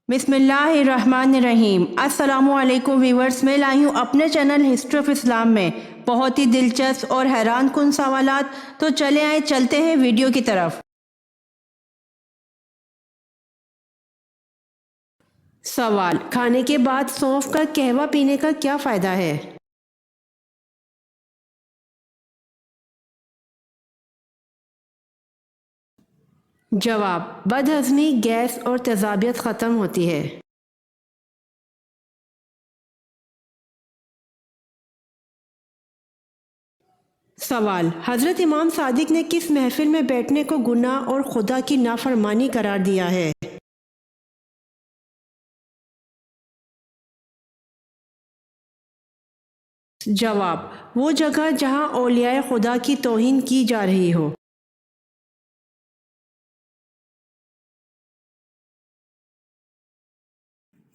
بسم اللہ الرحمن الرحیم۔ السلام علیکم ویورز، میں لائی ہوں اپنے چینل ہسٹری آف اسلام میں بہت ہی دلچسپ اور حیران کن سوالات۔ تو چلتے ہیں ویڈیو کی طرف۔ سوال: کھانے کے بعد سونف کا قہوہ پینے کا کیا فائدہ ہے؟ جواب: بد ہضمی، گیس اور تیزابیت ختم ہوتی ہے۔ سوال: حضرت امام صادق نے کس محفل میں بیٹھنے کو گناہ اور خدا کی نافرمانی قرار دیا ہے؟ جواب: وہ جگہ جہاں اولیاء خدا کی توہین کی جا رہی ہو۔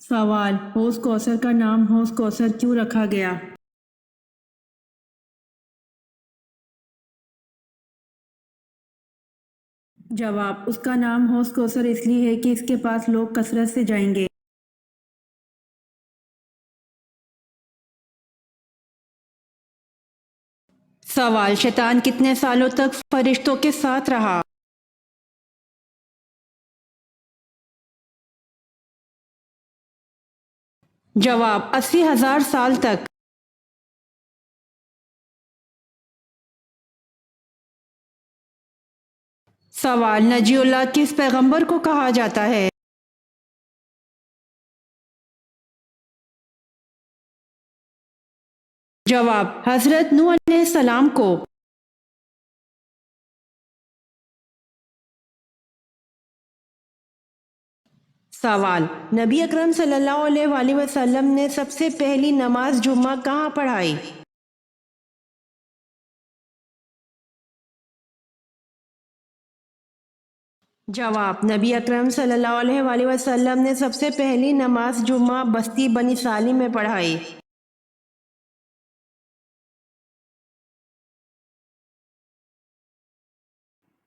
سوال: حوض کوثر کا نام حوض کوثر کیوں رکھا گیا؟ جواب: اس کا نام حوض کوثر اس لیے ہے کہ اس کے پاس لوگ کثرت سے جائیں گے۔ سوال: شیطان کتنے سالوں تک فرشتوں کے ساتھ رہا؟ جواب: 80,000 سال تک۔ سوال: نجی اللہ کس پیغمبر کو کہا جاتا ہے؟ جواب: حضرت نوح علیہ السلام کو۔ سوال: نبی اکرم صلی اللہ علیہ وآلہ وسلم نے سب سے پہلی نماز جمعہ کہاں پڑھائی؟ جواب: نبی اکرم صلی اللہ علیہ وآلہ وسلم نے سب سے پہلی نماز جمعہ بستی بنی سالم میں پڑھائی۔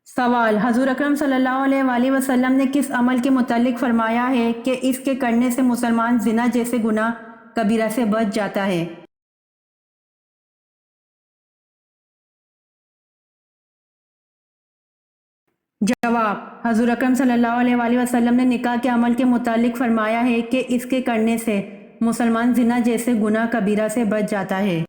سوال: حضور اکرم صلی اللہ علیہ وآلہ وسلم نے کس عمل کے متعلق فرمایا ہے کہ اس کے کرنے سے مسلمان زنا جیسے گناہ کبیرہ سے بچ جاتا ہے؟ جواب: حضور اکرم صلی اللہ علیہ وآلہ وسلم نے نکاح کے عمل کے متعلق فرمایا ہے کہ اس کے کرنے سے مسلمان زنا جیسے گناہ کبیرہ سے بچ جاتا ہے۔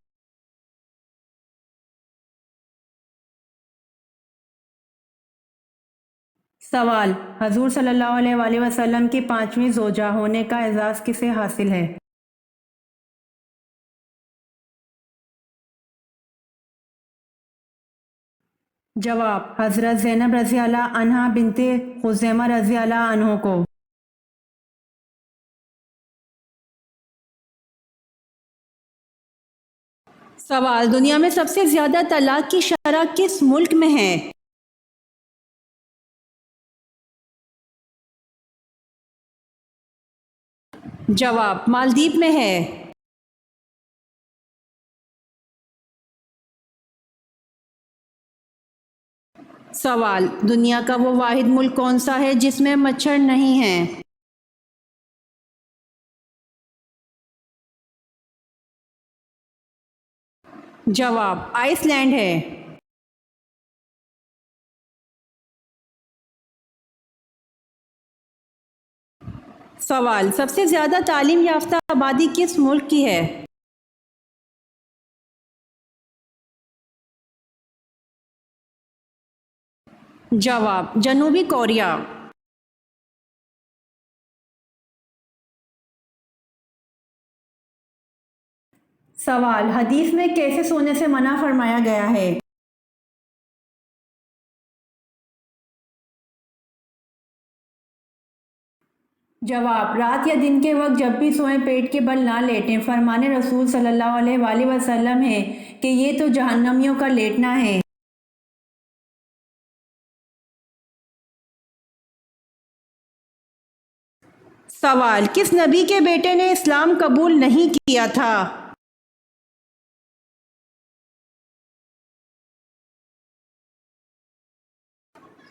سوال: حضور صلی اللہ علیہ وآلہ وسلم کی 5ویں زوجہ ہونے کا اعزاز کسے حاصل ہے؟ جواب: حضرت زینب رضی اللہ عنہا بنت خزیمہ رضی اللہ عنہ کو۔ سوال: دنیا میں سب سے زیادہ طلاق کی شرح کس ملک میں ہے؟ جواب: مالدیپ میں ہے۔ سوال: دنیا کا وہ واحد ملک کون سا ہے جس میں مچھر نہیں ہیں؟ جواب: آئس لینڈ ہے۔ سوال: سب سے زیادہ تعلیم یافتہ آبادی کس ملک کی ہے؟ جواب: جنوبی کوریا۔ سوال: حدیث میں کیسے سونے سے منع فرمایا گیا ہے؟ جواب: رات یا دن کے وقت جب بھی سوئیں پیٹ کے بل نہ لیٹیں۔ فرمان رسول صلی اللہ علیہ وآلہ وسلم ہے کہ یہ تو جہنمیوں کا لیٹنا ہے۔ سوال: کس نبی کے بیٹے نے اسلام قبول نہیں کیا تھا؟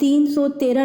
313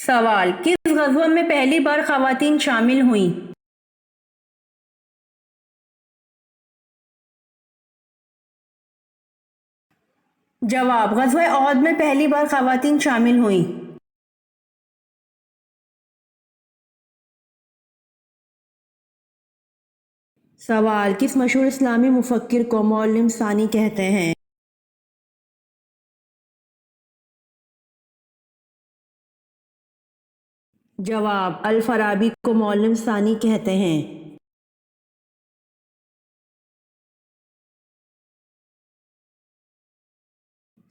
سوال: کس غزوہ میں پہلی بار خواتین شامل ہوئیں؟ جواب: غزوہ احد میں پہلی بار خواتین شامل ہوئیں۔ سوال: کس مشہور اسلامی مفکر کو معلم ثانی کہتے ہیں؟ جواب: الفارابی کو معلم ثانی کہتے ہیں۔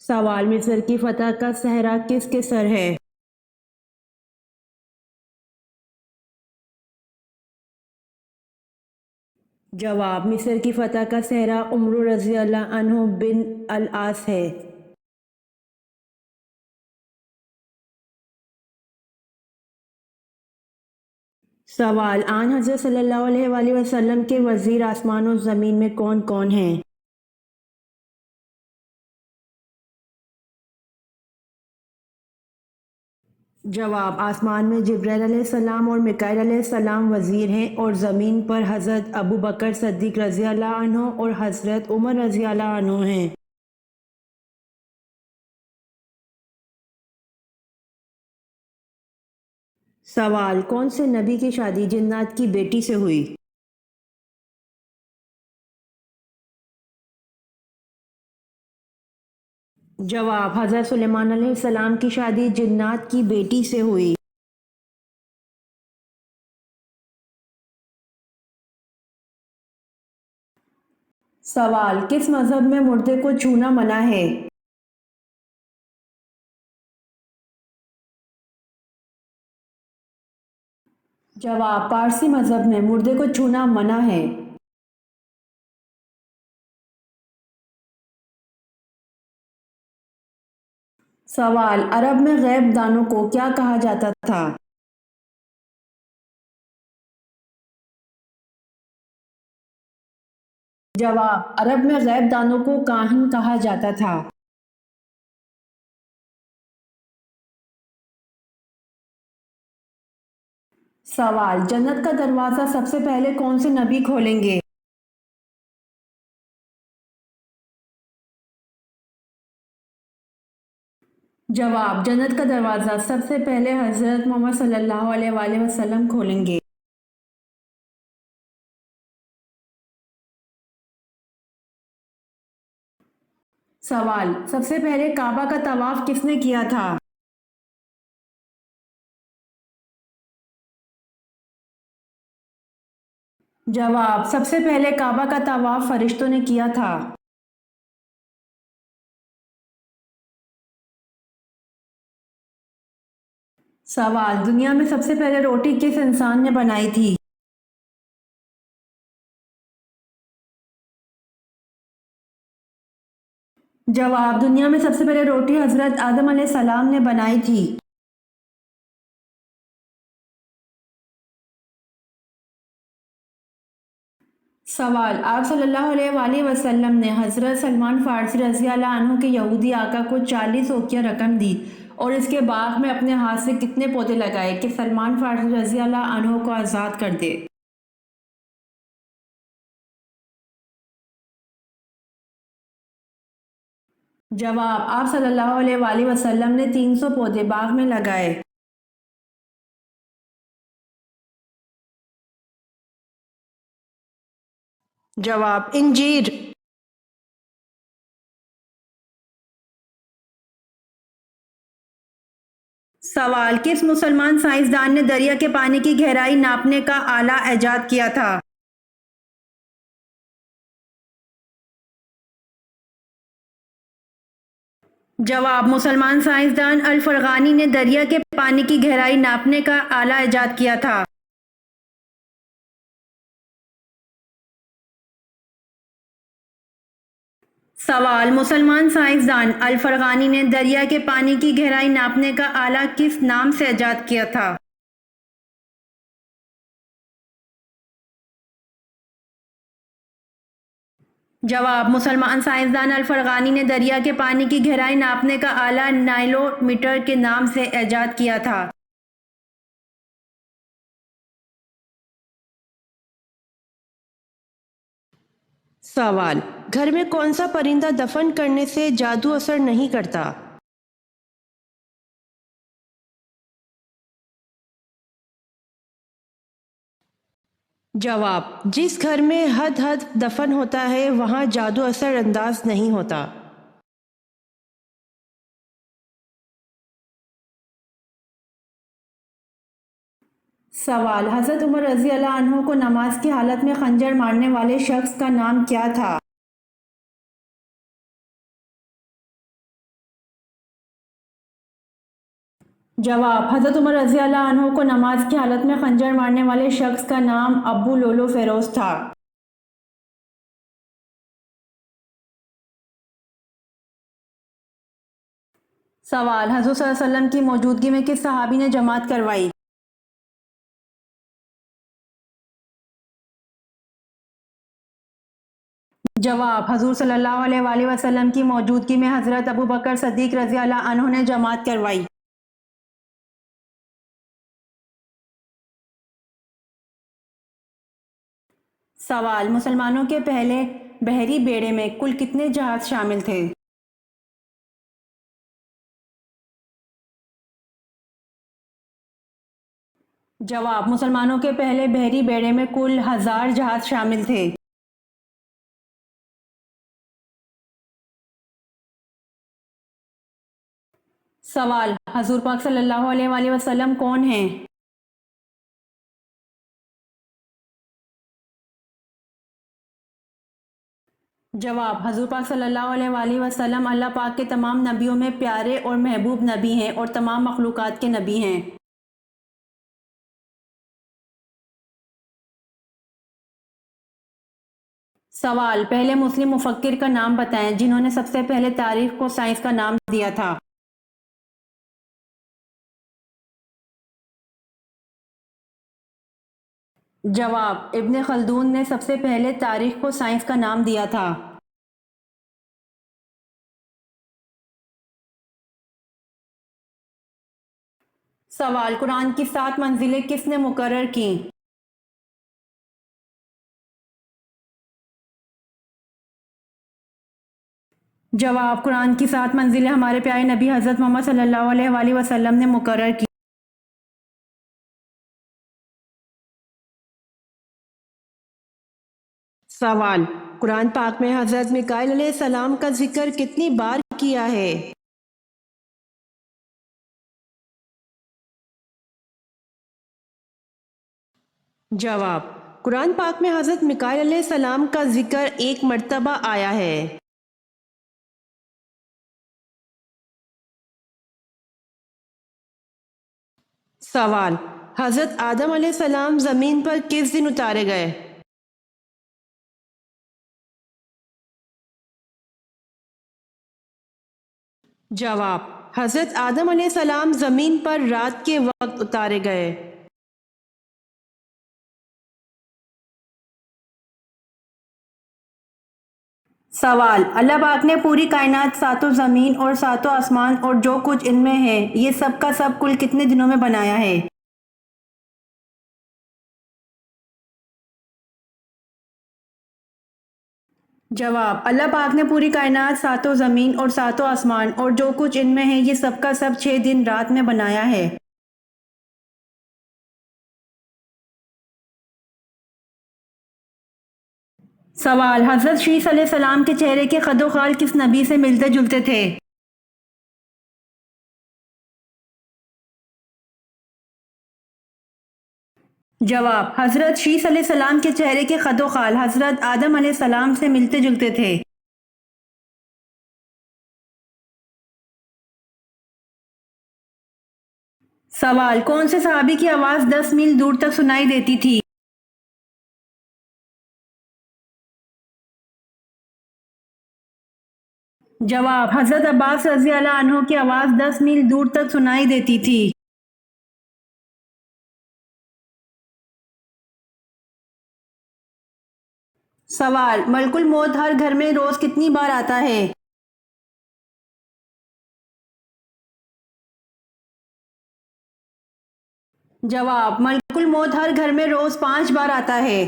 سوال: مصر کی فتح کا صحرا کس کے سر ہے؟ جواب: مصر کی فتح کا صحرا عمرو رضی اللہ عنہ بن العاص ہے۔ سوال: آن حضرت صلی اللہ علیہ وآلہ وسلم کے وزیر آسمان و زمین میں کون کون ہیں؟ جواب: آسمان میں جبرائیل علیہ السلام اور میکائیل علیہ السلام وزیر ہیں، اور زمین پر حضرت ابو بکر صدیق رضی اللہ عنہ اور حضرت عمر رضی اللہ عنہ ہیں۔ سوال: کون سے نبی کی شادی جنات کی بیٹی سے ہوئی؟ جواب: حضرت سلیمان علیہ السلام کی شادی جنات کی بیٹی سے ہوئی۔ سوال: کس مذہب میں مردے کو چھونا منع ہے؟ جواب: پارسی مذہب میں مردے کو چھونا منع ہے۔ سوال: عرب میں غیب دانوں کو کیا کہا جاتا تھا؟ جواب: عرب میں غیب دانوں کو کاہن کہا جاتا تھا۔ سوال: جنت کا دروازہ سب سے پہلے کون سے نبی کھولیں گے؟ جواب: جنت کا دروازہ سب سے پہلے حضرت محمد صلی اللہ علیہ وآلہ وسلم کھولیں گے۔ سوال: سب سے پہلے کعبہ کا طواف کس نے کیا تھا؟ جواب: سب سے پہلے کعبہ کا طواف فرشتوں نے کیا تھا۔ سوال: دنیا میں سب سے پہلے روٹی کس انسان نے بنائی تھی؟ جواب: دنیا میں سب سے پہلے روٹی حضرت آدم علیہ السلام نے بنائی تھی۔ سوال: آپ صلی اللہ علیہ وآلہ وسلم نے حضرت سلمان فارسی رضی اللہ عنہ کے یہودی آقا کو 40 اوقیہ رقم دی اور اس کے باغ میں اپنے ہاتھ سے کتنے پودے لگائے کہ سلمان فارسی رضی اللہ عنہ کو آزاد کر دے؟ جواب: آپ صلی اللہ علیہ وآلہ وسلم نے 300 پودے باغ میں لگائے۔ جواب: انجیر۔ سوال: کس مسلمان سائنسدان نے دریا کے پانی کی گہرائی ناپنے کا آلہ ایجاد کیا تھا؟ جواب: مسلمان سائنسدان الفرغانی نے دریا کے پانی کی گہرائی ناپنے کا آلہ ایجاد کیا تھا۔ سوال: مسلمان سائنسدان الفرغانی نے دریا کے پانی کی گہرائی ناپنے کا آلہ کس نام سے ایجاد کیا تھا؟ جواب: مسلمان سائنسدان الفرغانی نے دریا کے پانی کی گہرائی ناپنے کا آلہ نائلو میٹر کے نام سے ایجاد کیا تھا۔ سوال: گھر میں کون سا پرندہ دفن کرنے سے جادو اثر نہیں کرتا؟ جواب: جس گھر میں حد دفن ہوتا ہے وہاں جادو اثر انداز نہیں ہوتا۔ سوال: حضرت عمر رضی اللہ عنہ کو نماز کی حالت میں خنجر مارنے والے شخص کا نام کیا تھا؟ جواب: حضرت عمر رضی اللہ عنہ کو نماز کی حالت میں خنجر مارنے والے شخص کا نام ابو لولو فیروز تھا۔ سوال: حضور صلی اللہ علیہ وسلم کی موجودگی میں کس صحابی نے جماعت کروائی؟ جواب: حضور صلی اللہ علیہ وآلہ وسلم کی موجودگی میں حضرت ابو بکر صدیق رضی اللہ عنہ نے جماعت کروائی۔ سوال: مسلمانوں کے پہلے بحری بیڑے میں کل کتنے جہاز شامل تھے؟ جواب: مسلمانوں کے پہلے بحری بیڑے میں کل 1000 جہاز شامل تھے۔ سوال: حضور پاک صلی اللہ علیہ وآلہ وسلم کون ہیں؟ جواب: حضور پاک صلی اللہ علیہ وآلہ وسلم اللہ پاک کے تمام نبیوں میں پیارے اور محبوب نبی ہیں اور تمام مخلوقات کے نبی ہیں۔ سوال: پہلے مسلم مفکر کا نام بتائیں جنہوں نے سب سے پہلے تاریخ کو سائنس کا نام دیا تھا۔ جواب: ابن خلدون نے سب سے پہلے تاریخ کو سائنس کا نام دیا تھا۔ سوال: قرآن کی 7 منزلیں کس نے مقرر کیں؟ جواب: قرآن کی 7 منزلیں ہمارے پیارے نبی حضرت محمد صلی اللہ علیہ وآلہ وسلم نے مقرر کی۔ سوال: قرآن پاک میں حضرت میکائیل علیہ السلام کا ذکر کتنی بار کیا ہے؟ جواب: قرآن پاک میں حضرت میکائیل علیہ السلام کا ذکر 1 مرتبہ آیا ہے۔ سوال: حضرت آدم علیہ السلام زمین پر کس دن اتارے گئے؟ جواب: حضرت آدم علیہ السلام زمین پر رات کے وقت اتارے گئے۔ سوال: اللہ پاک نے پوری کائنات، 7 زمین اور 7 آسمان اور جو کچھ ان میں ہے یہ سب کا سب کل کتنے دنوں میں بنایا ہے؟ جواب: اللہ پاک نے پوری کائنات، 7 زمین اور 7 آسمان اور جو کچھ ان میں ہے یہ سب کا سب 6 دن رات میں بنایا ہے۔ سوال: حضرت شیس علیہ السلام کے چہرے کے خد و خال کس نبی سے ملتے جلتے تھے؟ جواب: حضرت شیس علیہ السلام کے چہرے کے خد و خال حضرت آدم علیہ السلام سے ملتے جلتے تھے۔ سوال: کون سے صحابی کی آواز 10 میل دور تک سنائی دیتی تھی؟ جواب: حضرت عباس رضی اللہ عنہ کی آواز 10 میل دور تک سنائی دیتی تھی۔ سوال: ملک الموت ہر گھر میں روز کتنی بار آتا ہے؟ جواب: ملک الموت ہر گھر میں روز 5 بار آتا ہے۔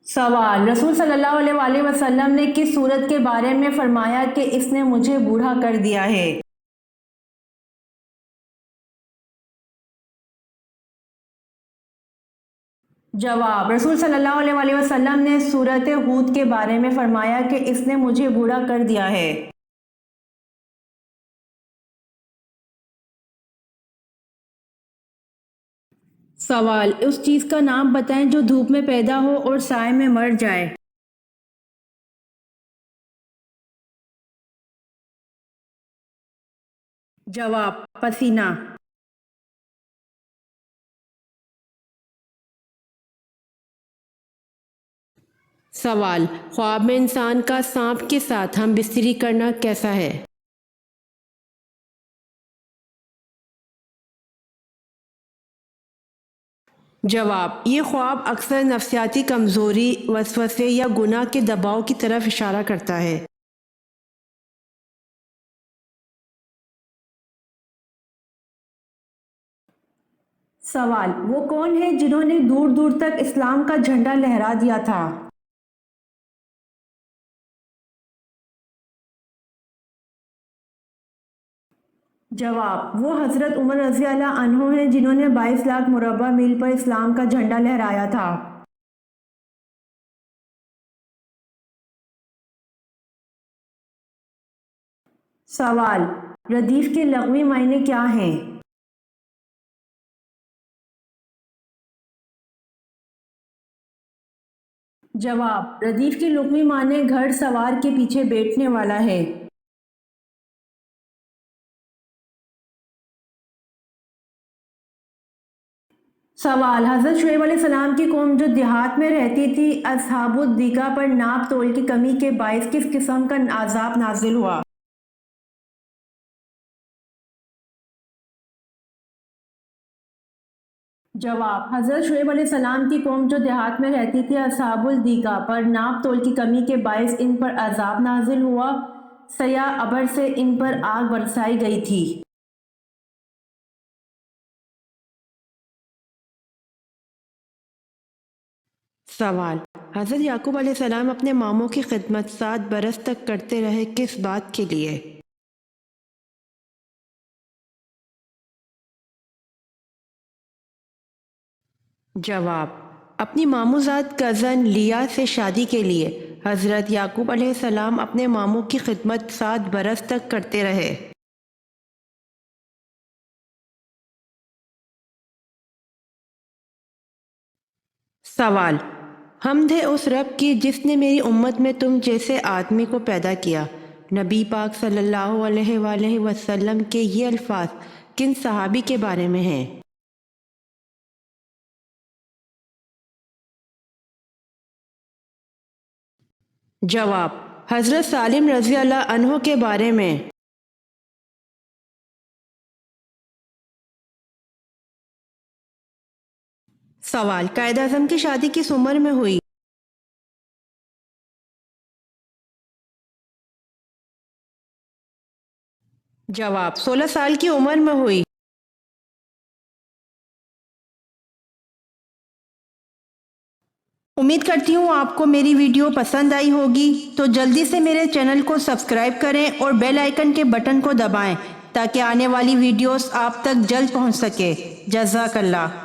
سوال: رسول صلی اللہ علیہ وآلہ وسلم نے کس صورت کے بارے میں فرمایا کہ اس نے مجھے بوڑھا کر دیا ہے؟ جواب: رسول صلی اللہ علیہ وآلہ وسلم نے سورۃ ہود کے بارے میں فرمایا کہ اس نے مجھے بوڑھا کر دیا ہے۔ سوال: اس چیز کا نام بتائیں جو دھوپ میں پیدا ہو اور سائے میں مر جائے۔ جواب: پسینہ۔ سوال: خواب میں انسان کا سانپ کے ساتھ ہم بستری کرنا کیسا ہے؟ جواب: یہ خواب اکثر نفسیاتی کمزوری، وسوسے یا گناہ کے دباؤ کی طرف اشارہ کرتا ہے۔ سوال: وہ کون ہیں جنہوں نے دور دور تک اسلام کا جھنڈا لہرا دیا تھا؟ جواب: وہ حضرت عمر رضی اللہ عنہ ہیں جنہوں نے 22 لاکھ مربع میل پر اسلام کا جھنڈا لہرایا تھا۔ سوال: ردیف کے لغوی معنی کیا ہیں؟ جواب: ردیف کے لغوی معنی گھڑ سوار کے پیچھے بیٹھنے والا ہے۔ سوال: حضرت شعیب علیہ السلام کی قوم جو دیہات میں رہتی تھی، اصحاب الدیکہ پر ناپ تول کی کمی کے باعث کس قسم کا عذاب نازل ہوا؟ جواب: حضرت شعیب علیہ السلام کی قوم جو دیہات میں رہتی تھی، اصحاب الدیکہ پر ناپ تول کی کمی کے باعث ان پر عذاب نازل ہوا، سیاہ ابر سے ان پر آگ برسائی گئی تھی۔ سوال: حضرت یعقوب علیہ السلام اپنے ماموں کی خدمت 7 برس تک کرتے رہے، کس بات کے لیے؟ جواب: اپنی ماموزاد کزن لیا سے شادی کے لیے حضرت یعقوب علیہ السلام اپنے ماموں کی خدمت 7 برس تک کرتے رہے۔ سوال: حمد ہے اس رب کی جس نے میری امت میں تم جیسے آدمی کو پیدا کیا۔ نبی پاک صلی اللہ علیہ وآلہ وسلم کے یہ الفاظ کن صحابی کے بارے میں ہیں؟ جواب: حضرت سالم رضی اللہ عنہ کے بارے میں۔ سوال: قائد اعظم کی شادی کس عمر میں ہوئی؟ جواب: 16 سال کی عمر میں ہوئی۔ امید کرتی ہوں آپ کو میری ویڈیو پسند آئی ہوگی، تو جلدی سے میرے چینل کو سبسکرائب کریں اور بیل آئیکن کے بٹن کو دبائیں تاکہ آنے والی ویڈیوز آپ تک جلد پہنچ سکے۔ جزاک اللہ۔